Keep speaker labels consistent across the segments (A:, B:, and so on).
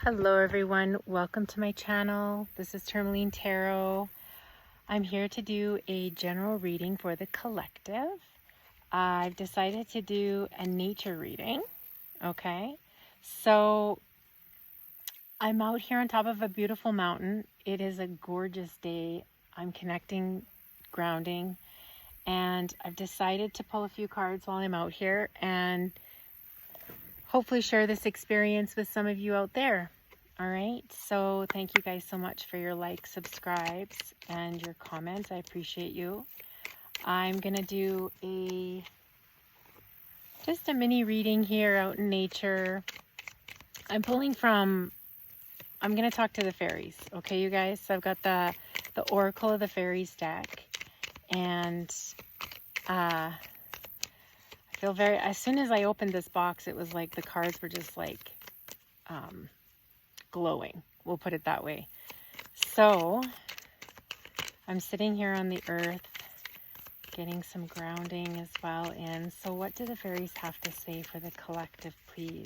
A: Hello everyone, welcome to my channel. This is Tourmaline Tarot. I'm here to do a general reading for the collective. I've decided to do a nature reading, okay? So I'm out here on top of a beautiful mountain. It is a gorgeous day. I'm connecting, grounding, and I've decided to pull a few cards while I'm out here and hopefully share this experience with some of you out there. All right, so thank you guys so much for your likes, subscribes, and your comments. I appreciate you. I'm gonna do just a mini reading here out in nature. I'm pulling from, I'm gonna talk to the fairies, okay, you guys? So I've got the Oracle of the Fairies deck, and I feel very, as soon as I opened this box, it was like the cards were just like glowing, we'll put it that way. So I'm sitting here on the earth getting some grounding as well in. So what do the fairies have to say for the collective, please?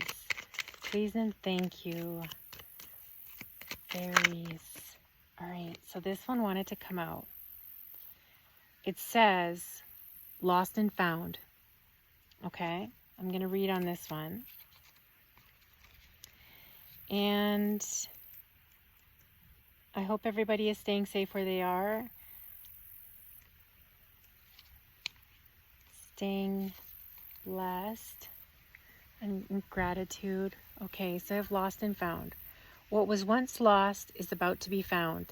A: Please and thank you, fairies. All right, so this one wanted to come out. It says lost and found. Okay, I'm gonna read on this one. And I hope everybody is staying safe where they are. Staying blessed and in gratitude. Okay, so I've lost and found. What was once lost is about to be found.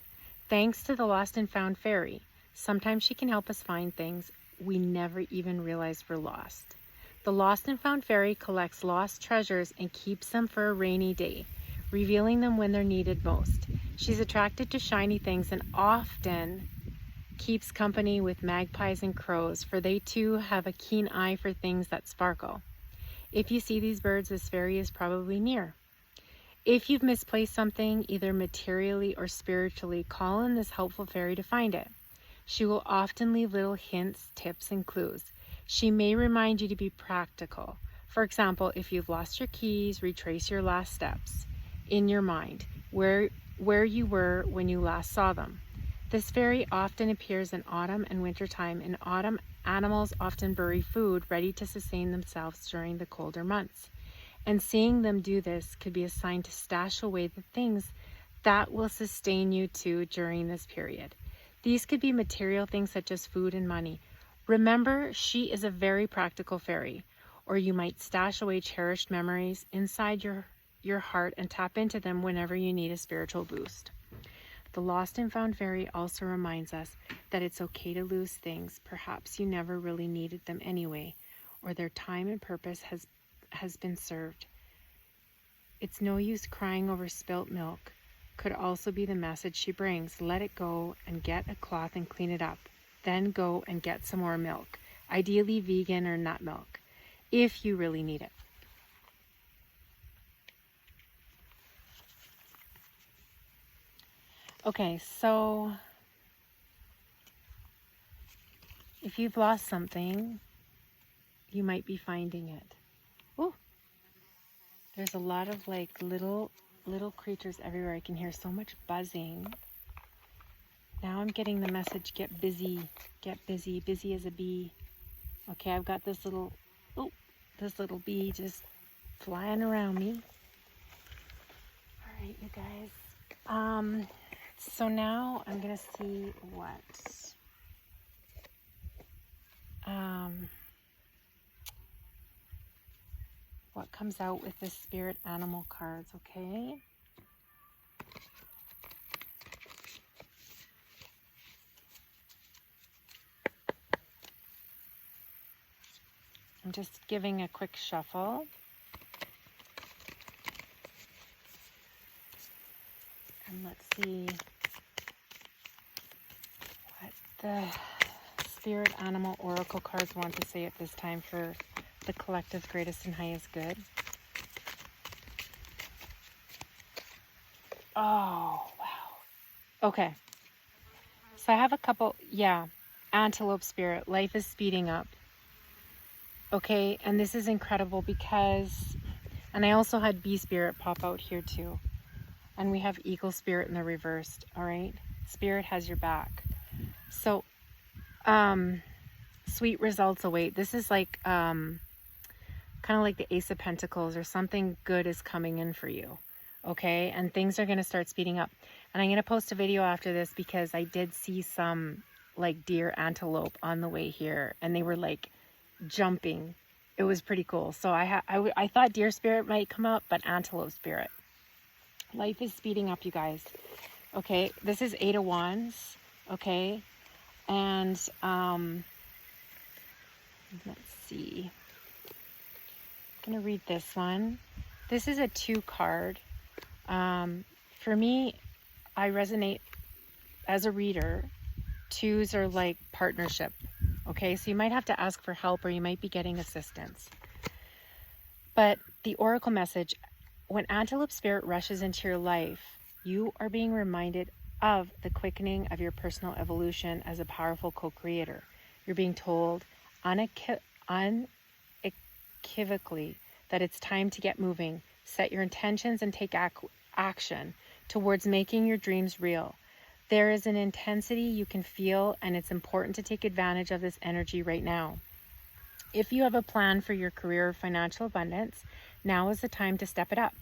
A: Thanks to the lost and found fairy. Sometimes she can help us find things we never even realized were lost. The lost and found fairy collects lost treasures and keeps them for a rainy day, revealing them when they're needed most. She's attracted to shiny things and often keeps company with magpies and crows, for they too have a keen eye for things that sparkle. If you see these birds, this fairy is probably near. If you've misplaced something, either materially or spiritually, call in this helpful fairy to find it. She will often leave little hints, tips, and clues. She may remind you to be practical. For example, if you've lost your keys, retrace your last steps in your mind, where you were when you last saw them. This fairy often appears in autumn and winter time. In autumn, animals often bury food ready to sustain themselves during the colder months. And seeing them do this could be a sign to stash away the things that will sustain you too during this period. These could be material things such as food and money. Remember, she is a very practical fairy, or you might stash away cherished memories inside your heart and tap into them whenever you need a spiritual boost. The lost and found fairy also reminds us that it's okay to lose things. Perhaps you never really needed them anyway, or their time and purpose has been served. It's no use crying over spilt milk could also be the message she brings. Let it go and get a cloth and clean it up. Then go and get some more milk, ideally vegan or nut milk, if you really need it. Okay, so if you've lost something, you might be finding it. Oh, there's a lot of like little creatures everywhere. I can hear so much buzzing. Now I'm getting the message, get busy, busy as a bee. Okay, I've got this little bee just flying around me. All right, you guys. So now I'm gonna see what comes out with the spirit animal cards, okay? I'm just giving a quick shuffle. And let's see what the spirit animal oracle cards want to say at this time for the collective's greatest and highest good. Oh, wow. Okay. So I have a couple, antelope spirit. Life is speeding up. Okay, and this is incredible because, and I also had bee spirit pop out here too. and we have Eagle Spirit in the reversed. All right, Spirit has your back. So sweet results await. This is like kind of like the Ace of Pentacles, or something good is coming in for you. Okay, and things are going to start speeding up. And I'm going to post a video after this because I did see some like deer antelope on the way here, and they were like jumping. It was pretty cool. So I thought deer spirit might come up, but antelope spirit. Life is speeding up, you guys. Okay, this is 8 of Wands. Okay, and let's see. I'm gonna read this one. This is a 2 card. For me, I resonate as a reader. 2s are like partnership. Okay, so you might have to ask for help, or you might be getting assistance. But the oracle message, when antelope spirit rushes into your life, you are being reminded of the quickening of your personal evolution as a powerful co-creator. You're being told unequivocally that it's time to get moving, set your intentions, and take action towards making your dreams real. There is an intensity you can feel, and it's important to take advantage of this energy right now. If you have a plan for your career or financial abundance, now is the time to step it up.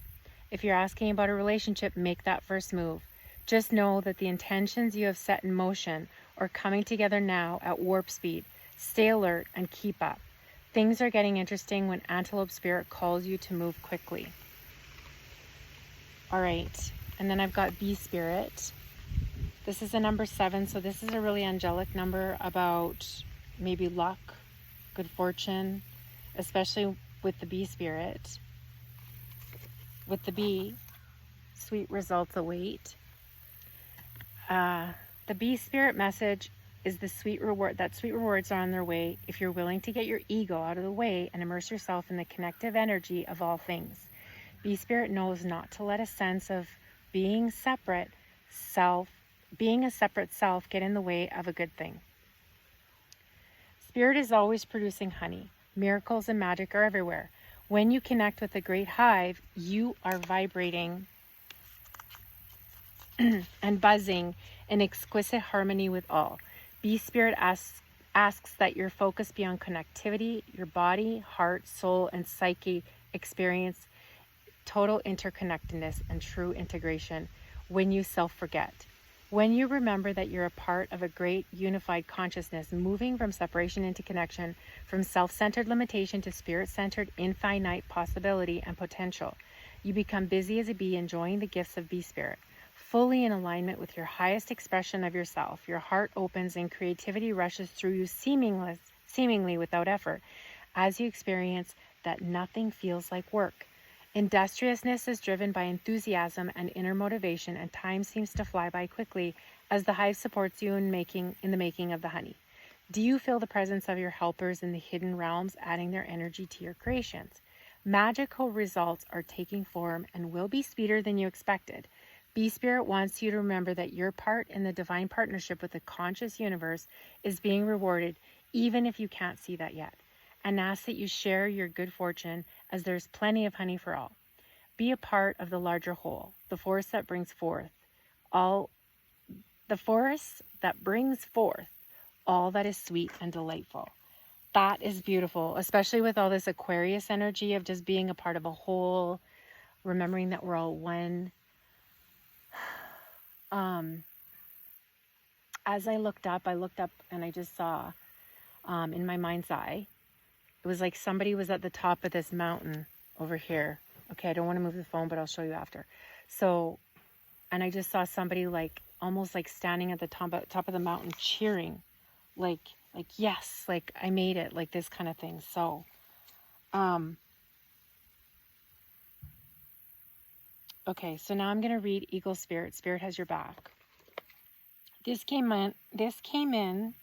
A: If you're asking about a relationship, make that first move. Just know that the intentions you have set in motion are coming together now at warp speed. Stay alert and keep up. Things are getting interesting when antelope spirit calls you to move quickly. All right, and then I've got bee spirit. This is a number 7, so this is a really angelic number about maybe luck, good fortune, especially with the bee spirit. With the bee, sweet results await. The bee spirit message is the sweet reward. That sweet rewards are on their way if you're willing to get your ego out of the way and immerse yourself in the connective energy of all things. Bee spirit knows not to let a sense of being a separate self get in the way of a good thing. Spirit is always producing honey. Miracles and magic are everywhere. When you connect with the great hive, you are vibrating and buzzing in exquisite harmony with all. Bee spirit asks that your focus be on connectivity, your body, heart, soul, and psyche experience total interconnectedness and true integration when you self-forget. When you remember that you're a part of a great unified consciousness, moving from separation into connection, from self-centered limitation to spirit-centered infinite possibility and potential, you become busy as a bee, enjoying the gifts of bee spirit. Fully in alignment with your highest expression of yourself, your heart opens and creativity rushes through you seemingly without effort, as you experience that nothing feels like work. Industriousness is driven by enthusiasm and inner motivation, and time seems to fly by quickly as the hive supports you in the making of the honey. Do you feel the presence of your helpers in the hidden realms, adding their energy to your creations? Magical results are taking form and will be speedier than you expected. Bee Spirit wants you to remember that your part in the divine partnership with the conscious universe is being rewarded, even if you can't see that yet, and asks that you share your good fortune, as there's plenty of honey for all. Be a part of the larger whole, the force that brings forth all that is sweet and delightful. That is beautiful, especially with all this Aquarius energy of just being a part of a whole, remembering that we're all one. As I looked up and I just saw in my mind's eye, it was like somebody was at the top of this mountain over here. Okay, I don't want to move the phone, but I'll show you after. So, and I just saw somebody like almost like standing at the top of the mountain cheering, like yes, like I made it, like this kind of thing. So, okay, so now I'm going to read Eagle Spirit. Spirit has your back. This came in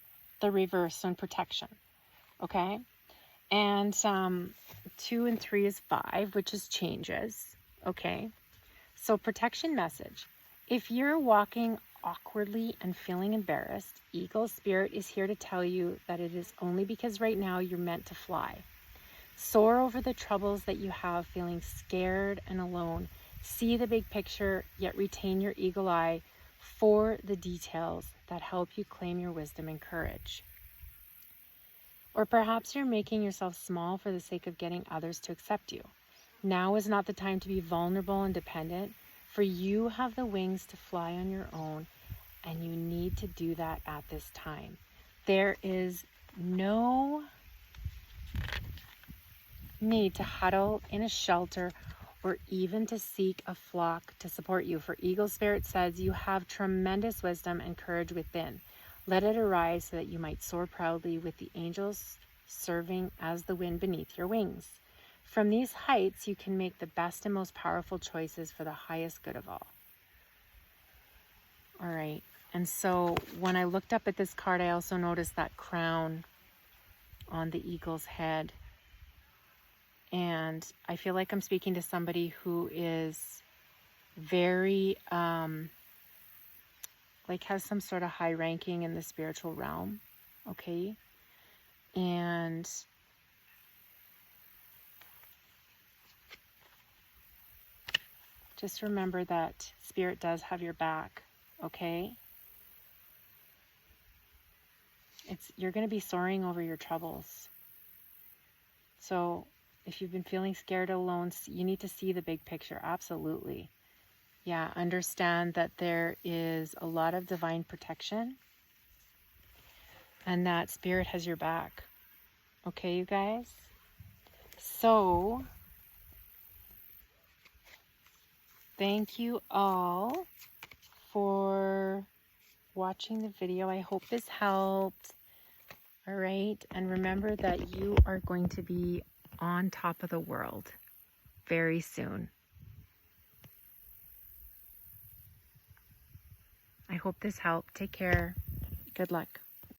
A: the reverse on protection. Okay. And 2 and 3 is 5, which is changes. Okay. So protection message. If you're walking awkwardly and feeling embarrassed, Eagle Spirit is here to tell you that it is only because right now you're meant to fly. Soar over the troubles that you have, feeling scared and alone. See the big picture, yet retain your eagle eye for the details that help you claim your wisdom and courage. Or perhaps you're making yourself small for the sake of getting others to accept you. Now is not the time to be vulnerable and dependent, for you have the wings to fly on your own, and you need to do that at this time. There is no need to huddle in a shelter or even to seek a flock to support you, for Eagle Spirit says you have tremendous wisdom and courage within. Let it arise so that you might soar proudly with the angels serving as the wind beneath your wings. From these heights, you can make the best and most powerful choices for the highest good of all. All right. And so when I looked up at this card, I also noticed that crown on the eagle's head. And I feel like I'm speaking to somebody who is very, like has some sort of high ranking in the spiritual realm. Okay. And just remember that Spirit does have your back. Okay. You're going to be soaring over your troubles. So if you've been feeling scared alone, you need to see the big picture. Absolutely. Yeah, understand that there is a lot of divine protection and that Spirit has your back. Okay, you guys? So, thank you all for watching the video. I hope this helped. All right, and remember that you are going to be on top of the world very soon. I hope this helped. Take care. Good luck.